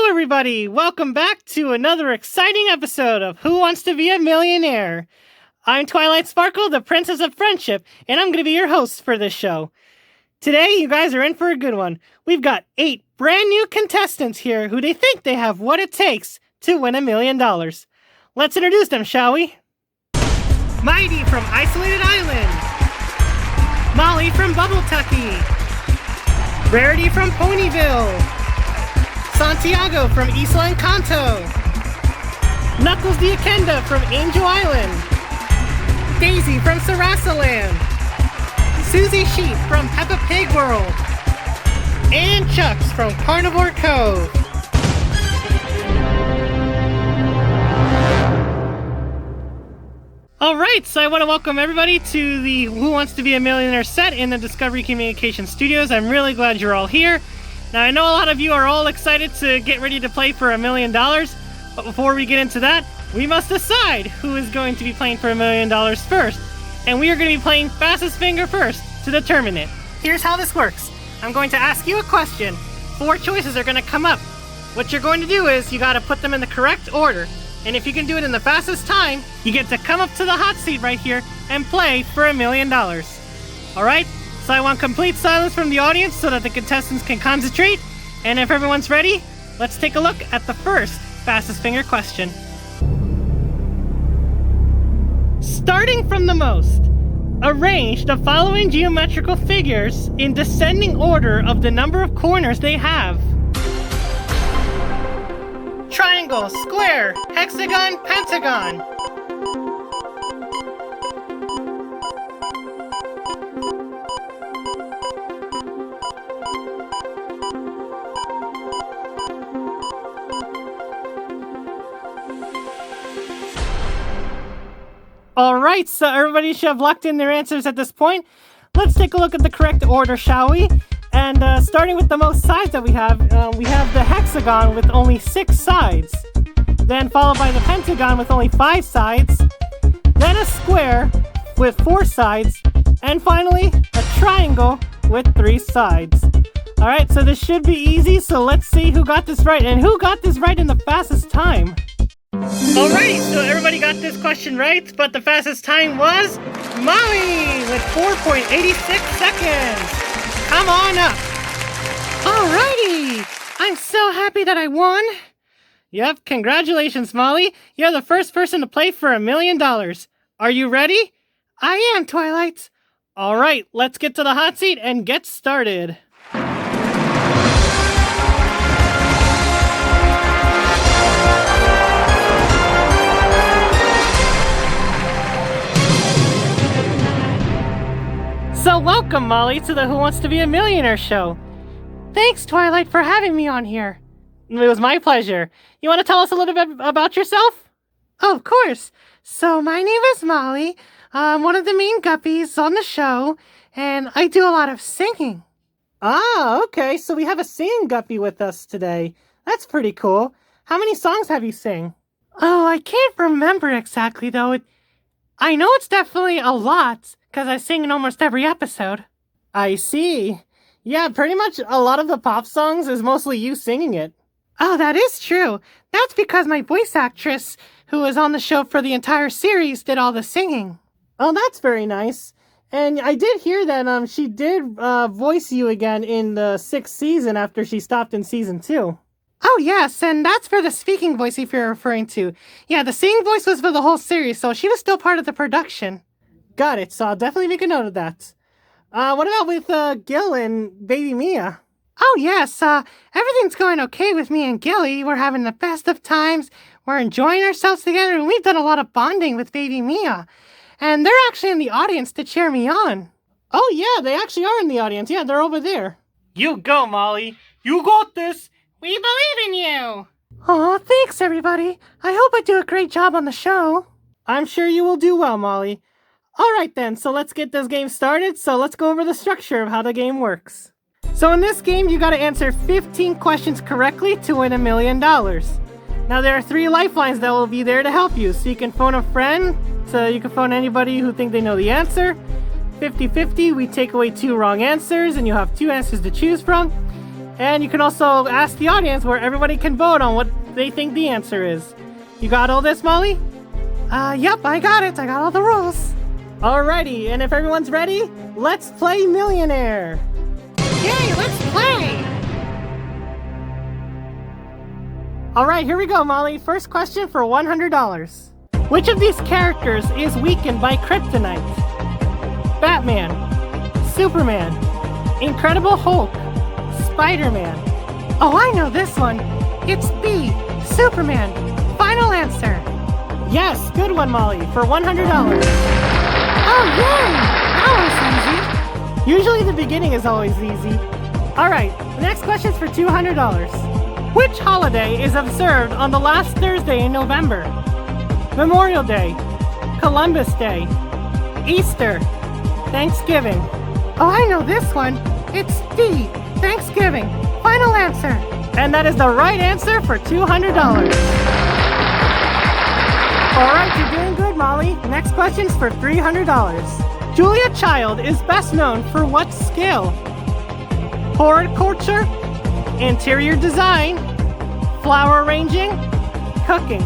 Everybody, welcome back to another exciting episode of Who Wants to Be a Millionaire? I'm Twilight Sparkle, the Princess of Friendship, and I'm going to be your host for this show. Today, you guys are in for a good one. We've got 8 brand new contestants here who they think they have what it takes to win $1 million. Let's introduce them, shall we? Mighty from Isolated Island. Molly from Bubble Tucky. Rarity from Ponyville. Santiago from Isla Encanto. Knuckles the Akenda from Angel Island. Daisy from Sarasaland. Susie Sheep from Peppa Pig World. And Chucks from Carnivore Cove. Alright, so I want to welcome everybody to the Who Wants to Be a Millionaire set in the Discovery Communication Studios. I'm really glad you're all here. Now, I know a lot of you are all excited to get ready to play for $1 million, but before we get into that, we must decide who is going to be playing for $1 million first. And we are going to be playing fastest finger first to determine it. Here's how this works. I'm going to ask you a question. 4 choices are going to come up. What you're going to do is you got to put them in the correct order. And if you can do it in the fastest time, you get to come up to the hot seat right here and play for $1 million. Alright? So I want complete silence from the audience so that the contestants can concentrate. And if everyone's ready, let's take a look at the first fastest finger question. Starting from the most, arrange the following geometrical figures in descending order of the number of corners they have. Triangle, square, hexagon, pentagon. Alright, so everybody should have locked in their answers at this point. Let's take a look at the correct order, shall we? And starting with the most sides that we have the hexagon with only 6 sides. Then followed by the pentagon with only 5 sides. Then a square with 4 sides. And finally, a triangle with 3 sides. Alright, so this should be easy, so let's see who got this right. And who got this right in the fastest time? Alright, so everybody got this question right, but the fastest time was Molly with 4.86 seconds. Come on up. Alrighty, I'm so happy that I won. Yep, congratulations, Molly. You're the first person to play for $1 million. Are you ready? I am, Twilight. Alright, let's get to the hot seat and get started. So welcome, Molly, to the Who Wants to Be a Millionaire show. Thanks, Twilight, for having me on here. It was my pleasure. You want to tell us a little bit about yourself? Oh, of course. So my name is Molly. I'm one of the main guppies on the show, and I do a lot of singing. Ah, okay. So we have a singing guppy with us today. That's pretty cool. How many songs have you sing? Oh, I can't remember exactly, though. I know it's definitely a lot, because I sing in almost every episode. I see. Yeah, pretty much a lot of the pop songs is mostly you singing it. Oh, that is true. That's because my voice actress, who was on the show for the entire series, did all the singing. Oh, that's very nice. And I did hear that she did voice you again in the 6th season after she stopped in season 2. Oh, yes, and that's for the speaking voice if you're referring to. Yeah, the singing voice was for the whole series, so she was still part of the production. Got it, so I'll definitely make a note of that. What about with Gil and baby Mia? Oh, yes, everything's going okay with me and Gilly. We're having the best of times. We're enjoying ourselves together, and we've done a lot of bonding with baby Mia. And they're actually in the audience to cheer me on. Oh, yeah, they actually are in the audience. Yeah, they're over there. You go, Molly. You got this. We believe in you! Aw, thanks, everybody. I hope I do a great job on the show. I'm sure you will do well, Molly. Alright then, so let's get this game started. So let's go over the structure of how the game works. So in this game, you gotta answer 15 questions correctly to win $1 million. Now there are 3 lifelines that will be there to help you. So you can phone a friend, so you can phone anybody who think they know the answer. 50-50, we take away 2 wrong answers, and you have 2 answers to choose from. And you can also ask the audience where everybody can vote on what they think the answer is. You got all this, Molly? Yep, I got it. I got all the rules. Alrighty, and if everyone's ready, let's play Millionaire. Yay, let's play! Alright, here we go, Molly. First question for $100. Which of these characters is weakened by kryptonite? Batman, Superman, Incredible Hulk, Spider-Man. Oh, I know this one. It's B, Superman. Final answer. Yes, good one, Molly, for $100. Oh, yay! That was easy. Usually the beginning is always easy. Alright, the next question's for $200. Which holiday is observed on the last Thursday in November? Memorial Day, Columbus Day, Easter, Thanksgiving. Oh, I know this one. It's D, Thanksgiving. Final answer. And that is the right answer for $200. Alright, you're doing good, Molly. Next question's for $300. Julia Child is best known for what skill? Horticulture, interior design, flower arranging, cooking.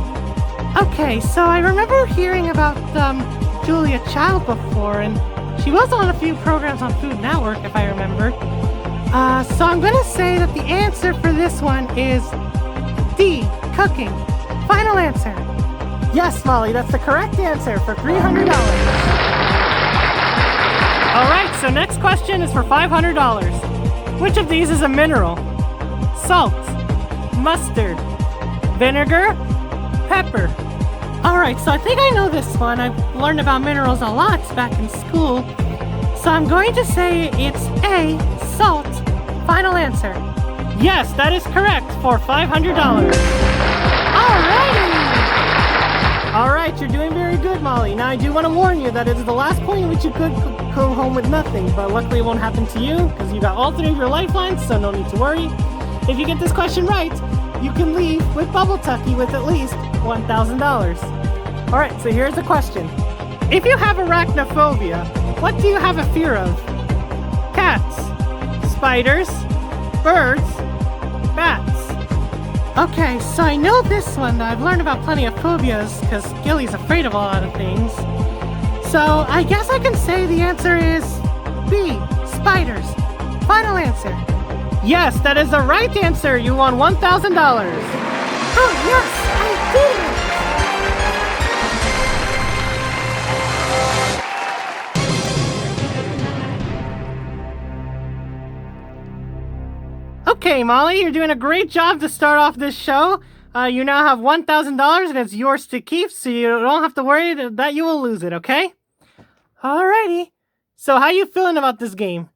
Okay, so I remember hearing about Julia Child before, and she was on a few programs on Food Network, if I remember. So I'm gonna say that the answer for this one is D, cooking. Final answer. Yes, Molly, that's the correct answer for $300. Alright, so next question is for $500. Which of these is a mineral? Salt, mustard, vinegar, pepper. Alright, so I think I know this one. I've learned about minerals a lot back in school. So I'm going to say it's A, salt. Final answer. Yes, that is correct for $500. Alrighty! Alright, you're doing very good, Molly. Now I do want to warn you that it is the last point in which you could go home with nothing, but luckily it won't happen to you, because you got all 3 of your lifelines, so no need to worry. If you get this question right, you can leave with Bubble Tucky with at least $1,000. Alright, so here's the question. If you have arachnophobia, what do you have a fear of? Cats, spiders, birds, bats. Okay, so I know this one. I've learned about plenty of phobias because Gilly's afraid of a lot of things. So I guess I can say the answer is B, spiders. Final answer. Yes, that is the right answer. You won $1,000. Oh yes, I did! Okay, Molly, you're doing a great job to start off this show. You now have $1,000 and it's yours to keep, so you don't have to worry that you will lose it, okay? Alrighty. So how you feeling about this game?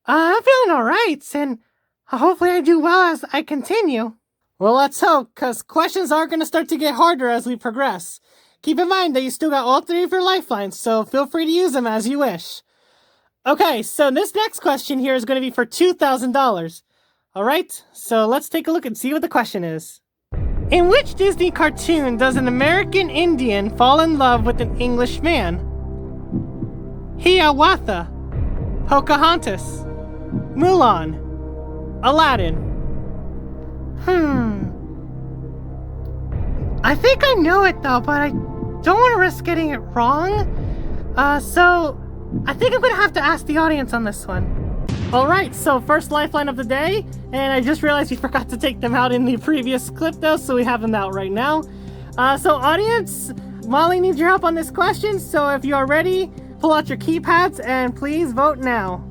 I'm feeling alright, and hopefully I do well as I continue. Well, let's hope, because questions are going to start to get harder as we progress. Keep in mind that you still got all 3 of your lifelines, so feel free to use them as you wish. Okay, so this next question here is going to be for $2,000. Alright, so let's take a look and see what the question is. In which Disney cartoon does an American Indian fall in love with an English man? Hiawatha, Pocahontas, Mulan, Aladdin. I think I know it though, but I don't want to risk getting it wrong. So I think I'm going to have to ask the audience on this one. Alright, so first lifeline of the day, and I just realized we forgot to take them out in the previous clip though, so we have them out right now. So audience, Molly needs your help on this question, so if you are ready, pull out your keypads and please vote now.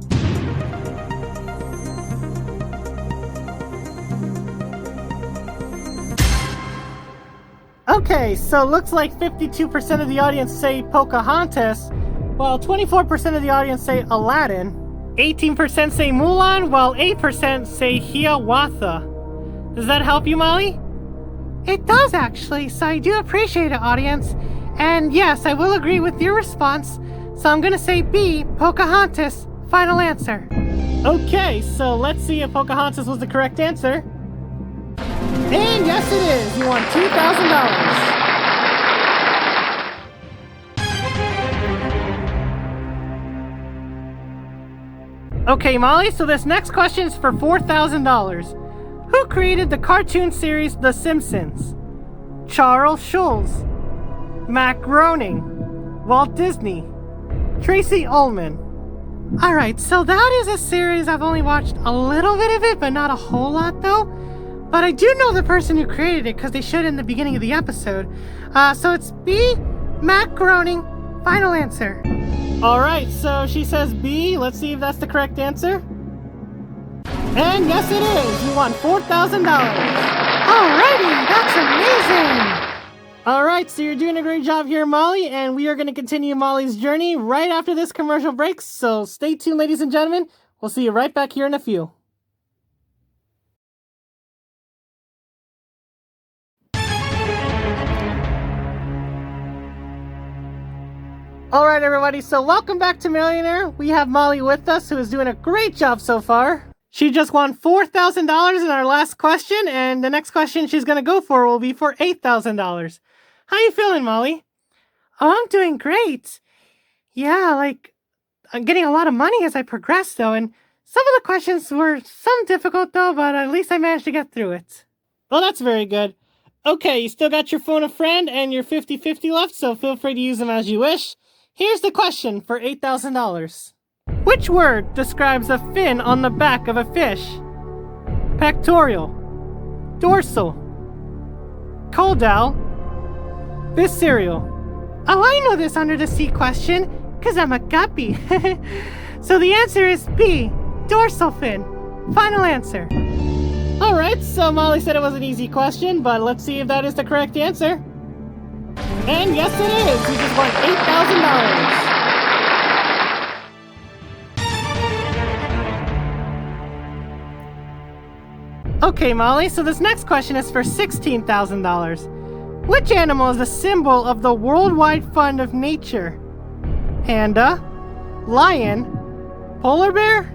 Okay, so looks like 52% of the audience say Pocahontas, while 24% of the audience say Aladdin. 18% say Mulan, while 8% say Hiawatha. Does that help you, Molly? It does actually, so I do appreciate it, audience. And yes, I will agree with your response. So I'm gonna say B, Pocahontas. Final answer. Okay, so let's see if Pocahontas was the correct answer. And yes, it is. You won $2,000. Okay, Molly, so this next question is for $4,000. Who created the cartoon series The Simpsons? Charles Schulz, Matt Groening, Walt Disney, Tracy Ullman. Alright, so that is a series I've only watched a little bit of it, but not a whole lot though. But I do know the person who created it because they showed it in the beginning of the episode. So it's B, Matt Groening. Final answer. Alright, so she says B. Let's see if that's the correct answer. And yes, it is. You won $4,000. Alrighty, that's amazing. Alright, so you're doing a great job here, Molly, and we are going to continue Molly's journey right after this commercial break, so stay tuned, ladies and gentlemen. We'll see you right back here in a few. Alright, everybody, so welcome back to Millionaire. We have Molly with us, who is doing a great job so far. She just won $4,000 in our last question, and the next question she's going to go for will be for $8,000. How you feeling, Molly? Oh, I'm doing great. Yeah, I'm getting a lot of money as I progress, though, and some of the questions were some difficult, though, but at least I managed to get through it. Well, that's very good. Okay, you still got your phone a friend and your 50-50 left, so feel free to use them as you wish. Here's the question for $8,000. Which word describes a fin on the back of a fish? Pectoral, dorsal, caudal, visceral. Oh, I know this under the sea question, because I'm a guppy. So the answer is B, dorsal fin. Final answer. Alright, so Molly said it was an easy question, but let's see if that is the correct answer. And yes, it is. You just won $8,000. Okay, Molly, so this next question is for $16,000. Which animal is the symbol of the Worldwide Fund of Nature? Panda, lion, polar bear,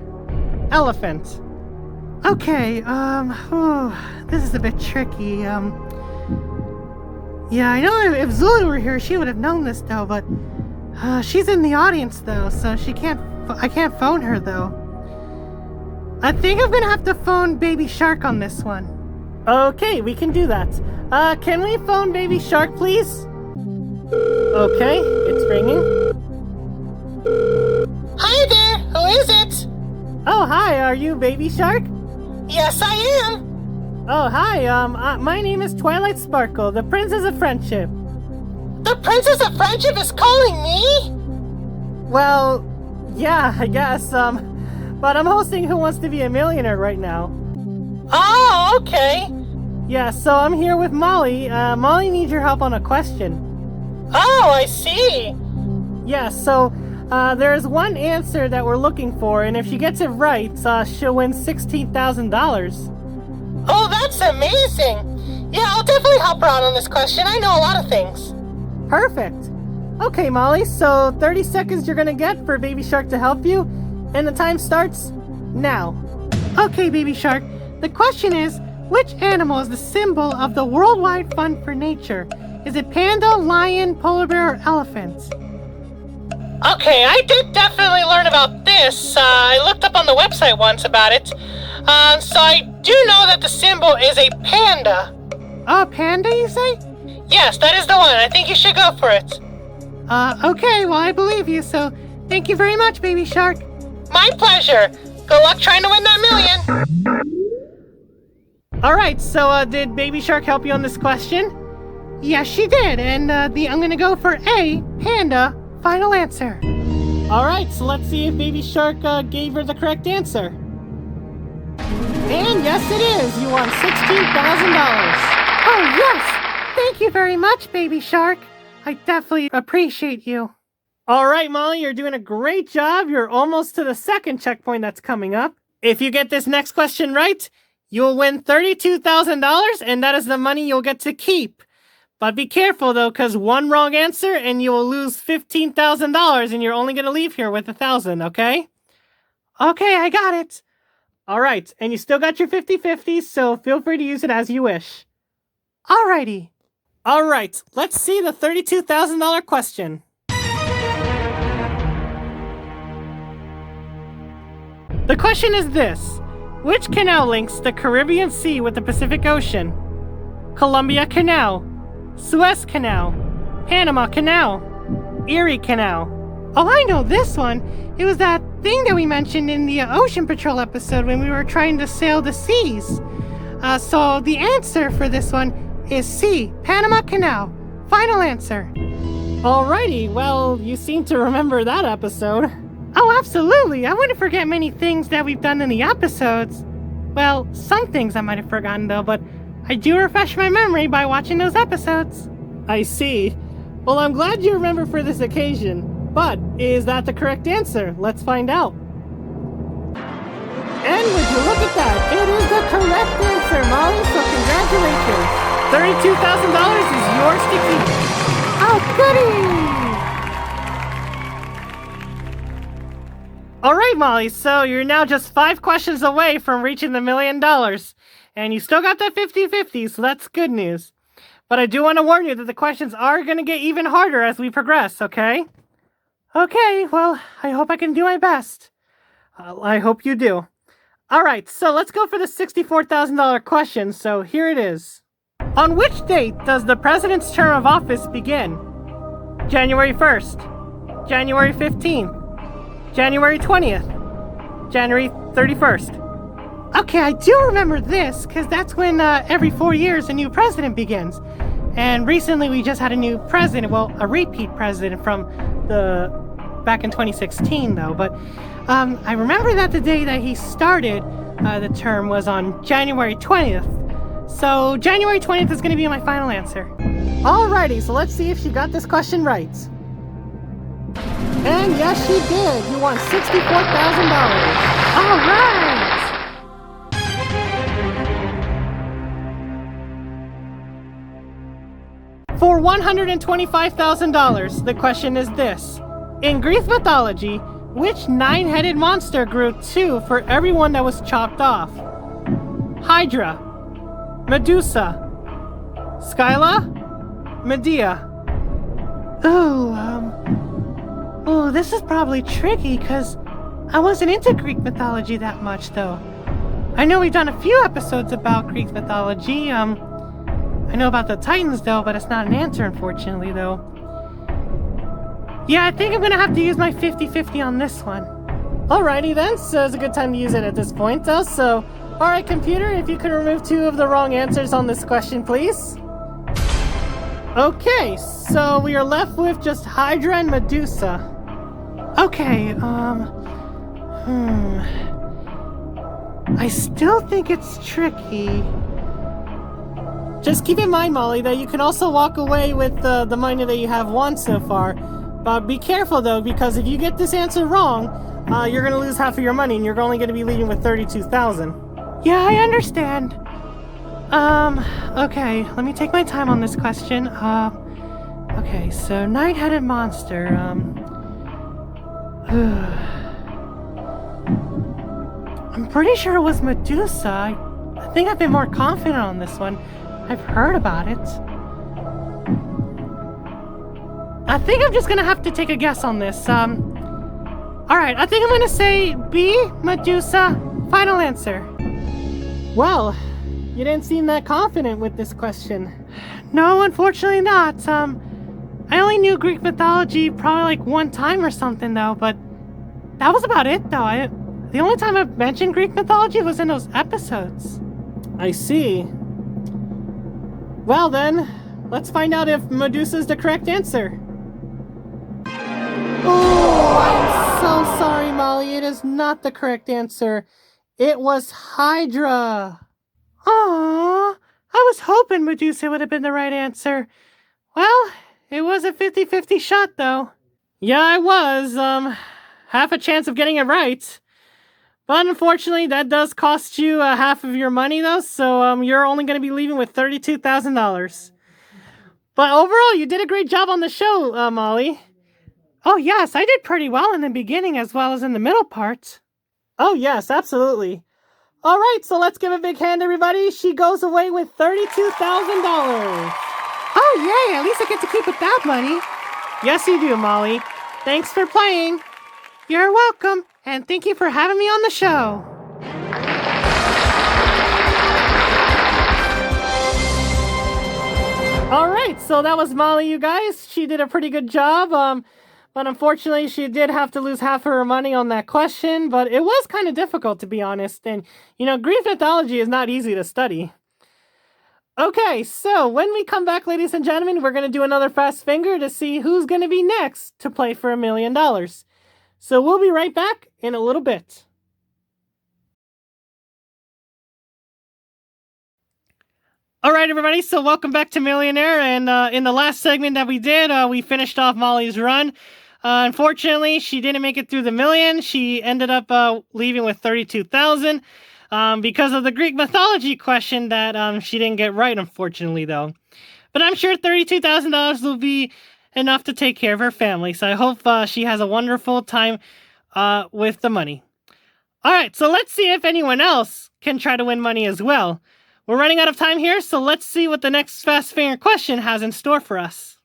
elephant. Okay, this is a bit tricky. Yeah, I know if Zula were here, she would have known this, though, but she's in the audience, though, so I can't phone her, though. I think I'm gonna have to phone Baby Shark on this one. Okay, we can do that. Can we phone Baby Shark, please? Okay, it's ringing. Hi there, who is it? Oh, hi, are you Baby Shark? Yes, I am. Oh, hi, my name is Twilight Sparkle, the Princess of Friendship. The Princess of Friendship is calling me? Well, yeah, I guess, but I'm hosting Who Wants to Be a Millionaire right now. Oh, okay. Yeah, so I'm here with Molly. Molly needs your help on a question. Oh, I see. Yeah, so, there's one answer that we're looking for, and if she gets it right, she'll win $16,000. Oh, that's amazing. Yeah, I'll definitely help her out on this question. I know a lot of things. Perfect. Okay, Molly, so 30 seconds you're gonna get for Baby Shark to help you, and the time starts now. Okay, Baby Shark, the question is, which animal is the symbol of the Worldwide Fund for Nature? Is it panda, lion, polar bear, or elephant? Okay, I did definitely learn about this. I looked up on the website once about it. So I do know that the symbol is a panda. Oh, panda, you say? Yes, that is the one. I think you should go for it. Okay, well, I believe you, so thank you very much, Baby Shark. My pleasure. Good luck trying to win that million. Alright, so did Baby Shark help you on this question? Yes, she did, and I'm gonna go for A, panda. Final answer. Alright, so let's see if Baby Shark gave her the correct answer. And yes, it is. You won $16,000. Oh, yes. Thank you very much, Baby Shark. I definitely appreciate you. Alright, Molly, you're doing a great job. You're almost to the second checkpoint that's coming up. If you get this next question right, you'll win $32,000, and that is the money you'll get to keep. But be careful, though, because one wrong answer and you will lose $15,000 and you're only going to leave here with $1,000, okay? Okay, I got it. All right, and you still got your 50-50, so feel free to use it as you wish. Alrighty. All right, let's see the $32,000 question. The question is this. Which canal links the Caribbean Sea with the Pacific Ocean? Columbia Canal, Suez Canal, Panama Canal, Erie Canal. Oh, I know this one. It was that thing that we mentioned in the Ocean Patrol episode when we were trying to sail the seas. So the answer for this one is C, Panama Canal. Final answer. Alrighty, well, you seem to remember that episode. Oh, absolutely. I wouldn't forget many things that we've done in the episodes. Well, some things I might have forgotten though, but I do refresh my memory by watching those episodes. I see. Well, I'm glad you remember for this occasion. But is that the correct answer? Let's find out. And would you look at that? It is the correct answer, Molly, so congratulations. $32,000 is yours to keep. Oh, goody! All right, Molly, so you're now just 5 questions away from reaching the $1 million. And you still got that 50-50, so that's good news. But I do want to warn you that the questions are going to get even harder as we progress, okay? Okay, well, I hope I can do my best. I hope you do. All right, so let's go for the $64,000 question, so here it is. On which date does the president's term of office begin? January 1st, January 15th, January 20th, January 31st. Okay, I do remember this, because that's when every 4 years a new president begins. And recently we just had a new president, well, a repeat president from back in 2016, though. But I remember that the day that he started the term was on January 20th. So January 20th is going to be my final answer. Alrighty, so let's see if she got this question right. And yes, she did. You won $64,000. All right! For $125,000, the question is this. In Greek mythology, which 9-headed monster grew 2 for everyone that was chopped off? Hydra, Medusa, Scylla, Medea. Oh, this is probably tricky, because I wasn't into Greek mythology that much, though. I know we've done a few episodes about Greek mythology, I know about the Titans, though, but it's not an answer, unfortunately, though. Yeah, I think I'm gonna have to use my 50-50 on this one. Alrighty then, so it's a good time to use it at this point, though, so... Alright, computer, if you could remove 2 of the wrong answers on this question, please. Okay, so we are left with just Hydra and Medusa. Okay, I still think it's tricky. Just keep in mind, Molly, that you can also walk away with the money that you have won so far. But be careful, though, because if you get this answer wrong, you're going to lose half of your money, and you're only going to be leaving with $32,000. Yeah, I understand. Okay, let me take my time on this question. Okay, so 9-headed monster, I'm pretty sure it was Medusa. I think I've been more confident on this one. I've heard about it. I think I'm just gonna have to take a guess on this. Alright, I think I'm gonna say B, Medusa. Final answer. Well, you didn't seem that confident with this question. No, unfortunately not. I only knew Greek mythology probably like one time or something, though, but that was about it, though. The only time I've mentioned Greek mythology was in those episodes. I see. Well then, let's find out if Medusa's the correct answer. Oh, I'm so sorry, Molly. It is not the correct answer. It was Hydra. Aww, I was hoping Medusa would have been the right answer. Well, it was a 50-50 shot, though. Yeah, it was. Half a chance of getting it right. But unfortunately, that does cost you half of your money, though, so you're only going to be leaving with $32,000. But overall, you did a great job on the show, Molly. Oh yes, I did pretty well in the beginning as well as in the middle parts. Oh yes, absolutely. All right, so let's give a big hand, everybody. She goes away with $32,000. Oh yay, at least I get to keep with that money. Yes, you do, Molly. Thanks for playing. You're welcome, and thank you for having me on the show. All right, so that was Molly, you guys. She did a pretty good job. But unfortunately, she did have to lose half of her money on that question. But it was kind of difficult, to be honest. And, Greek mythology is not easy to study. Okay, so when we come back, ladies and gentlemen, we're going to do another fast finger to see who's going to be next to play for $1 million. So we'll be right back in a little bit. All right, everybody, so welcome back to Millionaire, and in the last segment that we did, we finished off Molly's run. Unfortunately, she didn't make it through the million. She ended up leaving with $32,000 because of the Greek mythology question that she didn't get right, unfortunately, though. But I'm sure $32,000 will be enough to take care of her family, so I hope she has a wonderful time with the money. All right, so let's see if anyone else can try to win money as well. We're running out of time here, so let's see what the next fast finger question has in store for us.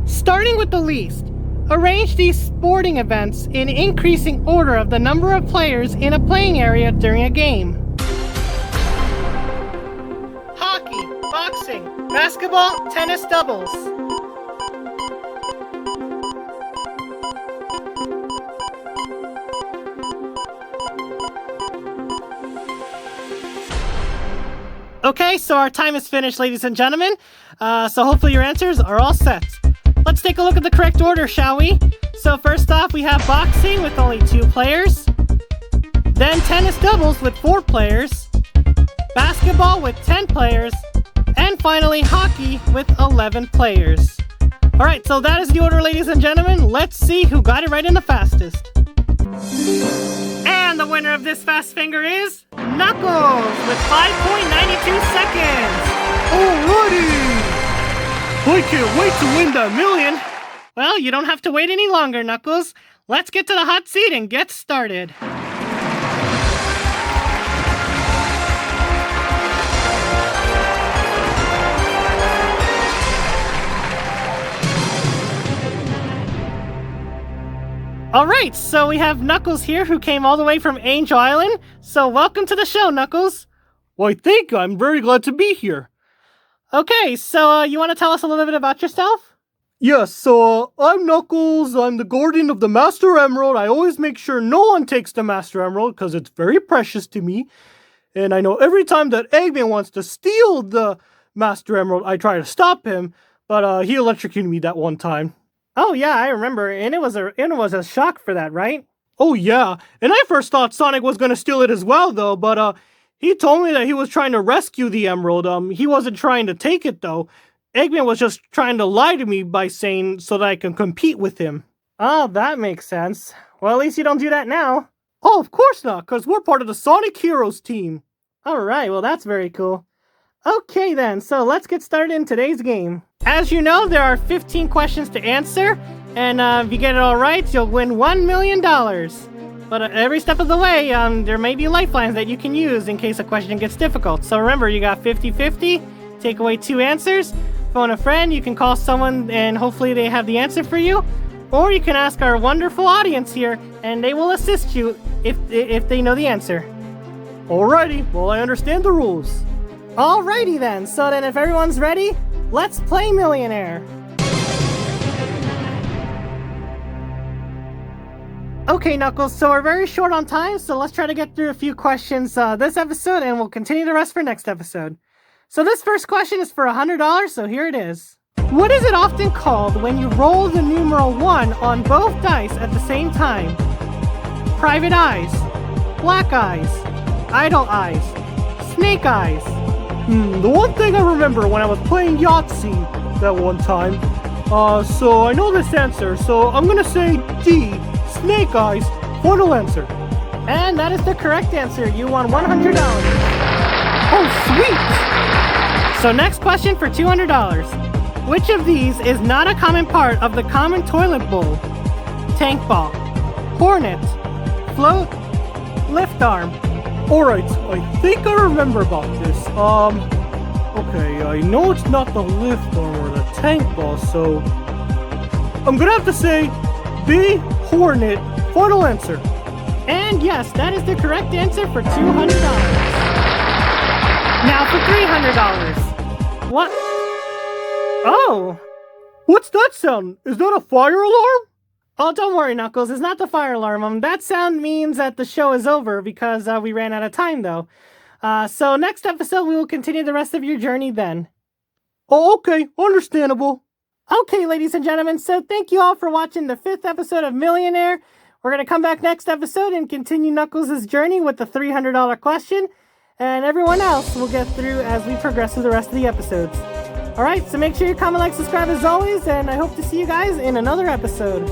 Starting with the least, arrange these sporting events in increasing order of the number of players in a playing area during a game. Hockey, boxing, basketball, tennis doubles. Okay, so our time is finished, ladies and gentlemen. So hopefully your answers are all set. Let's take a look at the correct order, shall we? So first off, we have boxing with only 2 players. Then tennis doubles with 4 players. Basketball with 10 players. And finally, hockey with 11 players. Alright, so that is the order, ladies and gentlemen. Let's see who got it right in the fastest. And the winner of this fast finger is Knuckles with 5.92 seconds. Alrighty! I can't wait to win that million. Well, you don't have to wait any longer, Knuckles. Let's get to the hot seat and get started. Alright, so we have Knuckles here who came all the way from Angel Island. So welcome to the show, Knuckles. Why, thank you. I'm very glad to be here. Okay, so you want to tell us a little bit about yourself? Yes, so I'm Knuckles. I'm the guardian of the Master Emerald. I always make sure no one takes the Master Emerald because it's very precious to me. And I know every time that Eggman wants to steal the Master Emerald, I try to stop him. But he electrocuted me that one time. Oh yeah, I remember, and it was a shock for that, right? Oh yeah, and I first thought Sonic was going to steal it as well, though, but he told me that he was trying to rescue the emerald. He wasn't trying to take it, though. Eggman was just trying to lie to me by saying so that I can compete with him. Oh, that makes sense. Well, at least you don't do that now. Oh, of course not, because we're part of the Sonic Heroes team. Alright, well that's very cool. Okay then, so let's get started in today's game. As you know, there are 15 questions to answer, and if you get it all right, you'll win $1 million. But every step of the way, there may be lifelines that you can use in case a question gets difficult. So remember, you got 50-50, take away 2 answers, phone a friend, you can call someone and hopefully they have the answer for you, or you can ask our wonderful audience here, and they will assist you if they know the answer. Alrighty, well I understand the rules. Alrighty then, so then if everyone's ready, let's play Millionaire. Okay, Knuckles, so we're very short on time, so let's try to get through a few questions this episode, and we'll continue the rest for next episode. So this first question is for $100, so here it is. What is it often called when you roll the numeral 1 on both dice at the same time? Private eyes, black eyes, idle eyes, snake eyes. The one thing I remember when I was playing Yahtzee that one time, so I know this answer, so I'm gonna say D, snake eyes, final answer. And that is the correct answer. You won $100. Oh, sweet! So next question for $200. Which of these is not a common part of the common toilet bowl? Tank ball, hornet, float, lift arm. Alright, I think I remember about this. Okay, I know it's not the lift arm or the tank ball, so I'm gonna have to say B, hornet. Final answer. And yes, that is the correct answer for $200. Now for $300. What? Oh! What's that sound? Is that a fire alarm? Oh, don't worry, Knuckles. It's not the fire alarm. That sound means that the show is over because we ran out of time, though. So next episode, we will continue the rest of your journey then. Oh, okay. Understandable. Okay, ladies and gentlemen, so thank you all for watching the 5th episode of Millionaire. We're going to come back next episode and continue Knuckles' journey with the $300 question, and everyone else will get through as we progress through the rest of the episodes. Alright, so make sure you comment, like, subscribe as always, and I hope to see you guys in another episode.